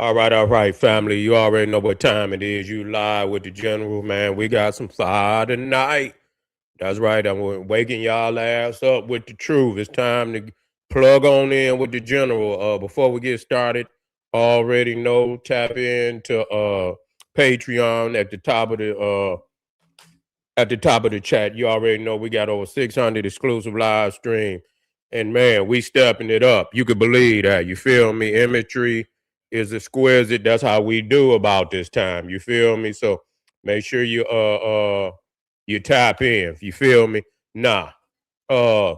All right, family. You already know what time it is. You live with the general, man. We got some fire tonight. That's right. I'm waking y'all ass up with the truth. It's time to plug on in with the general. Before we get started, already know tap into Patreon at the top of the chat. You already know we got over 600 exclusive live stream. And man, we stepping it up. You could believe that. You feel me? Imagery is exquisite. That's how we do about this time. You feel me? So make sure you tap in. You feel me? Nah. Uh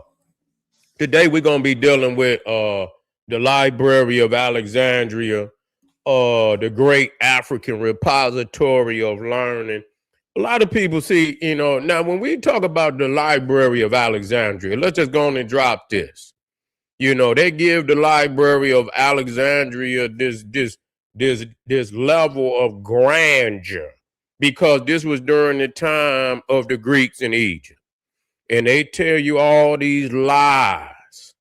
Today we're gonna be dealing with the Library of Alexandria, the great African repository of learning. A lot of people see, now when we talk about the Library of Alexandria, let's just go on and drop this. They give the Library of Alexandria this level of grandeur because this was during the time of the Greeks in Egypt. And they tell you all these lies.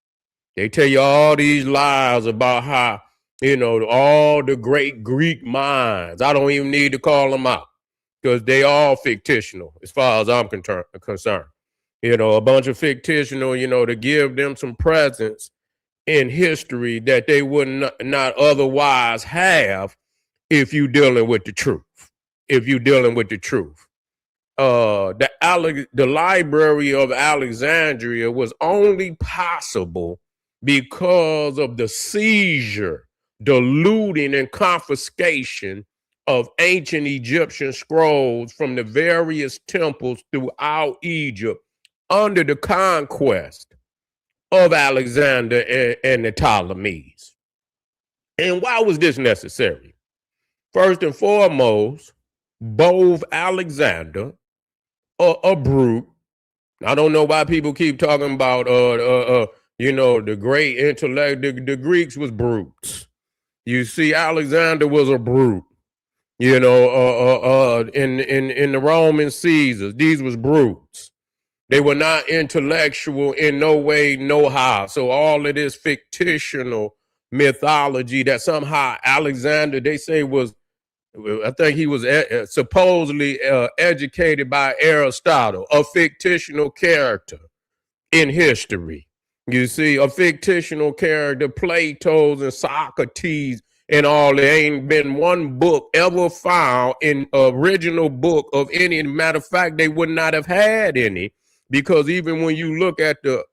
They tell you all these lies about how, all the great Greek minds. I don't even need to call them out because they all fictional as far as I'm concerned. A bunch of fictional, to give them some presence in history that they would not otherwise have if you dealing with the truth. If you dealing with the truth. The Library of Alexandria was only possible because of the seizure, the looting and confiscation of ancient Egyptian scrolls from the various temples throughout Egypt under the conquest of Alexander and the Ptolemies. And why was this necessary? First and foremost, both Alexander, a brute. I don't know why people keep talking about the great intellect. The Greeks was brutes. You see, Alexander was a brute. In the Roman Caesars, these was brutes. They were not intellectual in no way, no how. So all of this fictional mythology that somehow Alexander, they say was, I think he was supposedly educated by Aristotle, a fictional character in history. You see, a fictional character, Plato's and Socrates and all. There ain't been one book ever found in original book of any. Matter of fact, they would not have had any, because even when you look at the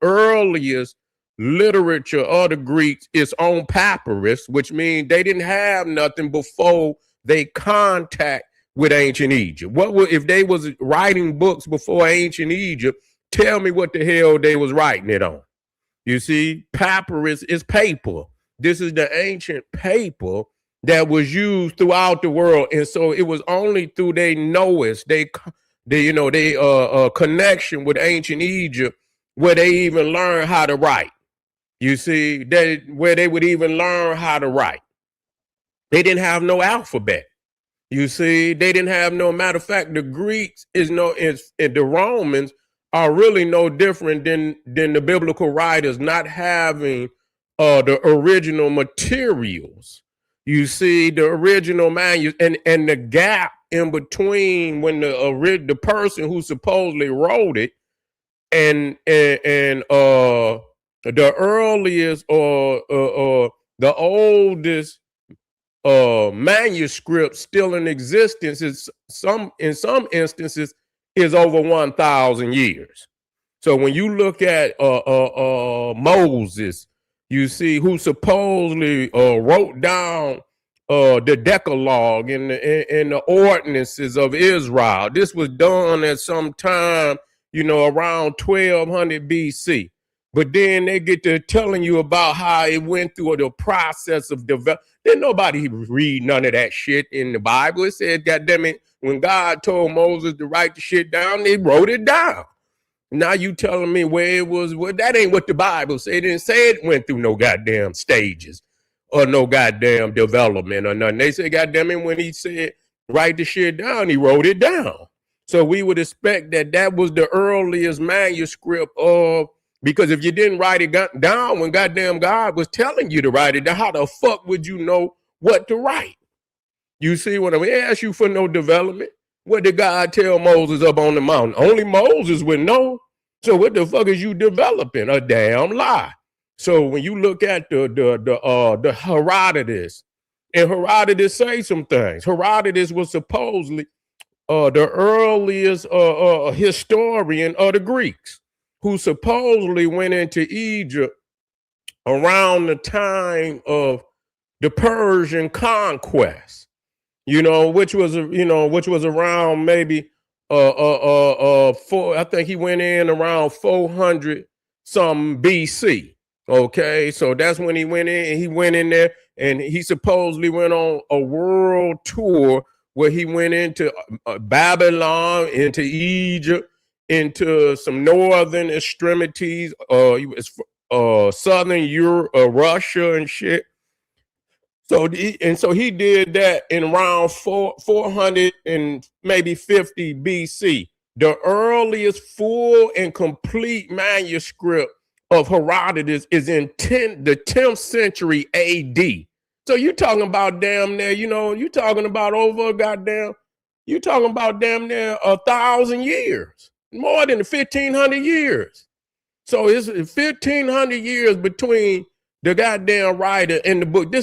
earliest literature of the Greeks, it's on papyrus, which means they didn't have nothing before they contact with ancient Egypt. What would, if they was writing books before ancient Egypt? Tell me what the hell they was writing it on. You see, papyrus is paper. This is the ancient paper that was used throughout the world, and so it was only through their knowledge, they connection with ancient Egypt, where they even learned how to write. You see, where they would even learn how to write. They didn't have no alphabet. You see, they didn't have no. Matter of fact, the Greeks and the Romans are really no different than the biblical writers, not having the original materials. You see, the original manuscript and the gap in between when the person who supposedly wrote it and the earliest or the oldest manuscript still in existence is in some instances is over 1,000 years. So when you look at Moses, you see, who supposedly wrote down the Decalogue and the ordinances of Israel. This was done at some time, around 1200 BC. But then they get to telling you about how it went through the process of development. Didn't nobody read none of that shit in the Bible. It said, goddamn it, when God told Moses to write the shit down, they wrote it down. Now you telling me where it was? Well, that ain't what the Bible said. It didn't say it went through no goddamn stages or no goddamn development or nothing. They said, goddamn it, when he said write the shit down, he wrote it down. So we would expect that was the earliest manuscript of. Because if you didn't write it down when goddamn God was telling you to write it down, how the fuck would you know what to write. You see what I mean? They ask you for no development. What did God tell Moses up on the mountain? Only Moses would know. So what the fuck is you developing? A damn lie. So when you look at the Herodotus, and Herodotus say some things. Herodotus was supposedly the earliest historian of the Greeks, who supposedly went into Egypt around the time of the Persian conquest, which was around maybe I think he went in around 400 some BC. Okay, so that's when he went in, and he went in there, and he supposedly went on a world tour where he went into Babylon, into Egypt, into some northern extremities, southern Europe, Russia and shit. So he did that in around 400 and maybe 50 BC. The earliest full and complete manuscript of Herodotus is in the 10th century AD. So you talking about damn near, you talking about you talking about damn near 1,000 years, more than 1,500 years. So it's 1,500 years between the goddamn writer and the book.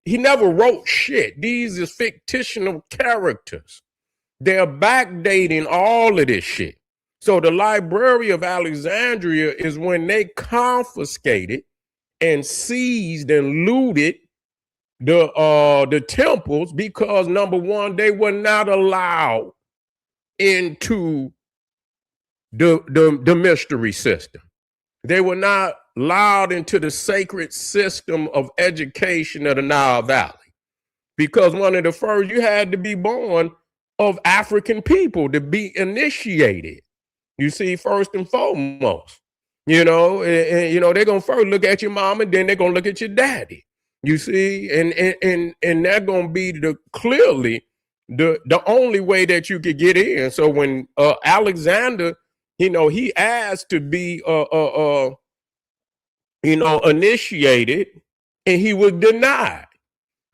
He never wrote shit. These is fictional characters. They're backdating all of this shit. So the Library of Alexandria is when they confiscated and seized and looted the temples, because number one, they were not allowed into the mystery system. They were not allowed into the sacred system of education of the Nile Valley, because one of the first, you had to be born of African people to be initiated. You see, first and foremost, they're gonna first look at your mom, and then they're gonna look at your daddy. You see, and they're gonna be clearly the only way that you could get in. So when Alexander, he asked to be initiated, and he was denied.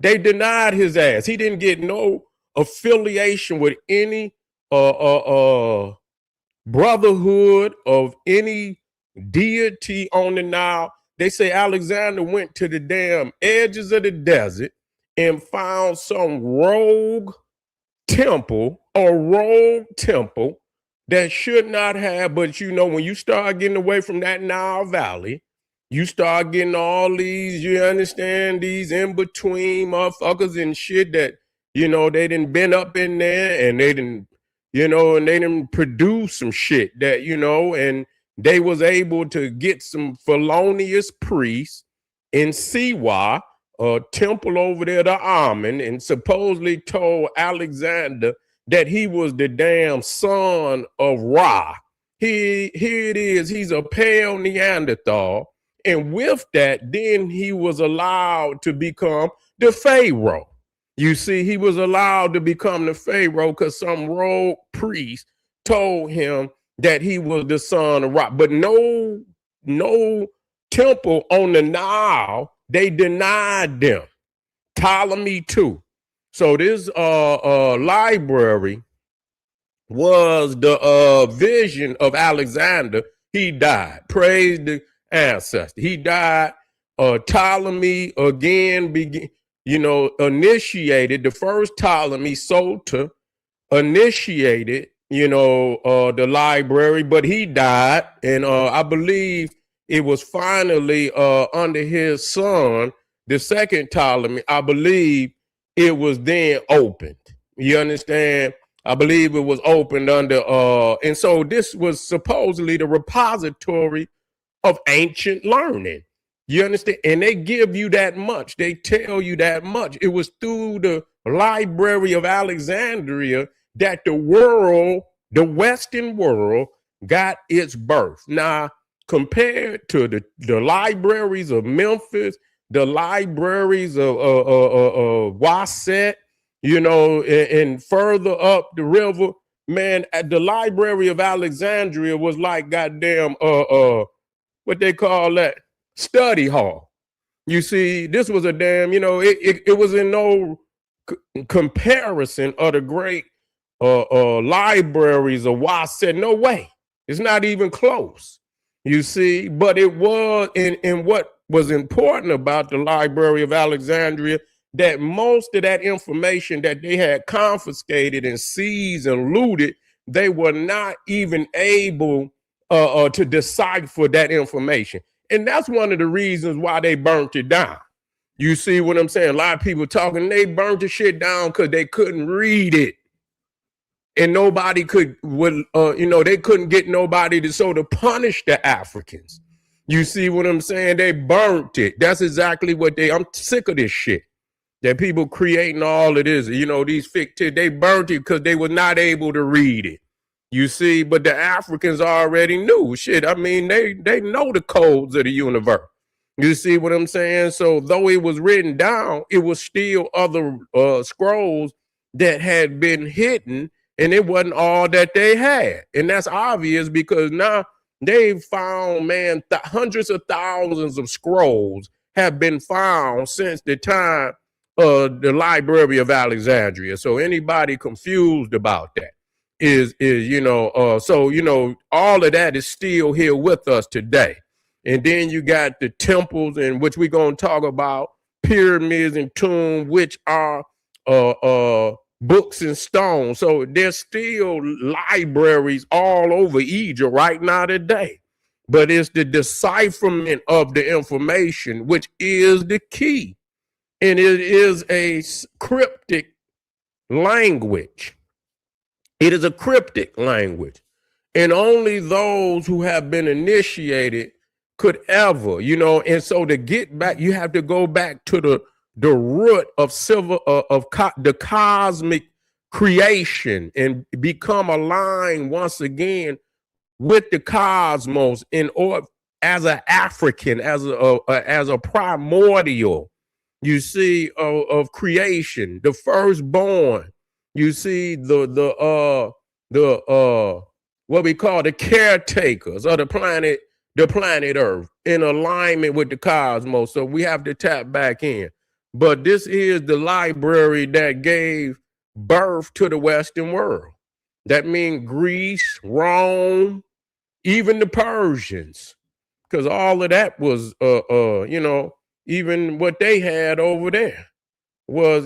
They denied his ass. He didn't get no affiliation with any brotherhood of any deity on the Nile. They say Alexander went to the damn edges of the desert and found some rogue temple that should not have. But when you start getting away from that Nile Valley, you start getting all these, you understand, these in-between motherfuckers and shit that, they done been up in there, and they done produce some shit that, and they was able to get some felonious priests in Siwa, a temple over there to Amun, and supposedly told Alexander that he was the damn son of Ra. Here it is, he's a pale Neanderthal. And with that, then he was allowed to become the Pharaoh. You see, he was allowed to become the Pharaoh because some rogue priest told him that he was the son of Ra. But no temple on the Nile, they denied them. Ptolemy too. So this library was the vision of Alexander. He died. Praise the ancestor. He died. Ptolemy again initiated, the first Ptolemy, Sota, initiated the library, but he died, and I believe it was finally under his son, the second Ptolemy. I believe it was then opened. You understand? I believe it was opened under and so this was supposedly the repository of ancient learning. You understand? And they give you that much. They tell you that much. It was through the Library of Alexandria that the Western world, got its birth. Now, compared to the libraries of Memphis, the libraries of Wasset, and further up the river, man, at the Library of Alexandria was like goddamn what they call that, study hall. You see, this was a damn, it was in no comparison of the great libraries of why I said, no way. It's not even close. You see, but it was in what was important about the Library of Alexandria, that most of that information that they had confiscated and seized and looted, they were not even able to decipher that information. And that's one of the reasons why they burnt it down. You see what I'm saying? A lot of people talking, they burnt the shit down because they couldn't read it. And nobody could, they couldn't get nobody to punish the Africans. You see what I'm saying? They burnt it. That's exactly what I'm sick of this shit. That people creating all of this, these fictive, they burnt it because they were not able to read it. You see, but the Africans already knew shit. I mean, they know the codes of the universe. You see what I'm saying? So though it was written down, it was still other scrolls that had been hidden, and it wasn't all that they had. And that's obvious because now they've found, hundreds of thousands of scrolls have been found since the time of the Library of Alexandria. So anybody confused about that is all of that is still here with us today. And then you got the temples, in which we're going to talk about, pyramids and tombs, which are books and stone. So there's still libraries all over Egypt right now today. But it's the decipherment of the information, which is the key. And it is a cryptic language. It is a cryptic language. And only those who have been initiated could ever, and so to get back, you have to go back to the root of the cosmic creation and become aligned once again with the cosmos as an African, as a primordial, you see, of creation, the firstborn. You see the what we call the caretakers of the planet Earth, in alignment with the cosmos. So we have to tap back in. But this is the library that gave birth to the Western world. That means Greece, Rome, even the Persians, because all of that was, even what they had over there was,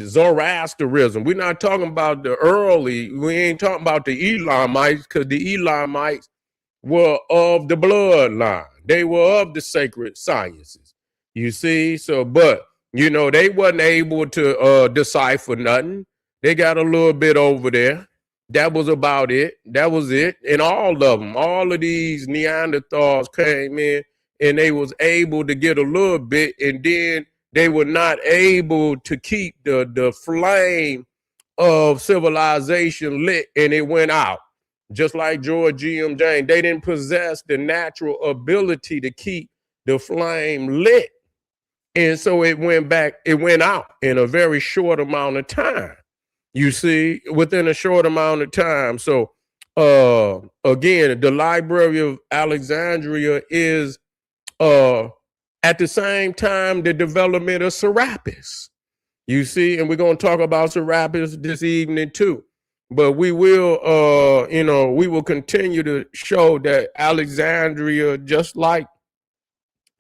Zoroastrianism. We're not talking about we ain't talking about the Elamites, because the Elamites were of the bloodline. They were of the sacred sciences. You see? So, but, they wasn't able to decipher nothing. They got a little bit over there. That was about it. That was it. And all of these Neanderthals came in and they was able to get a little bit, and then they were not able to keep the flame of civilization lit, and it went out. Just like George G.M. James, they didn't possess the natural ability to keep the flame lit. And so it went out in a very short amount of time. You see, within a short amount of time. So again, the Library of Alexandria is at the same time the development of Serapis. You see, and we're going to talk about Serapis this evening too. But we will, we will continue to show that Alexandria, just like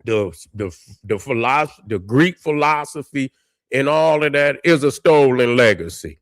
the Greek philosophy and all of that, is a stolen legacy.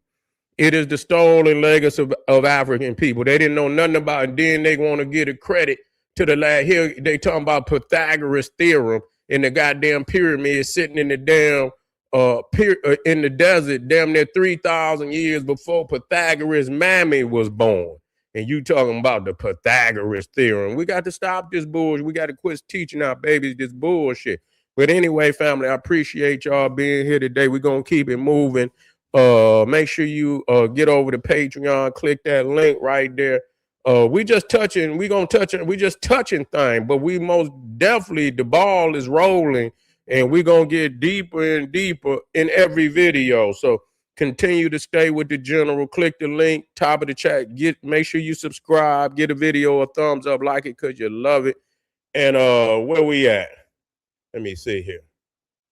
It is the stolen legacy of African people. They didn't know nothing about it. And then they want to give a credit to the last. Here they talking about Pythagoras theorem in the goddamn pyramid sitting in the damn in the desert, damn near 3,000 years before Pythagoras' mammy was born. And you talking about the Pythagoras theorem. We got to stop this bullshit. We got to quit teaching our babies this bullshit. But anyway, family, I appreciate y'all being here today. We're going to keep it moving. Make sure you get over to Patreon, click that link right there. We just touching things, but we most definitely, the ball is rolling, and we're gonna get deeper and deeper in every video. So continue to stay with the general. Click the link, top of the chat. Make sure you subscribe, get a video a thumbs up, like it because you love it. And where we at? Let me see here.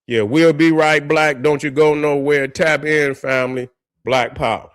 Yeah, we'll be right, Black. Don't you go nowhere. Tap in, family. Black Power.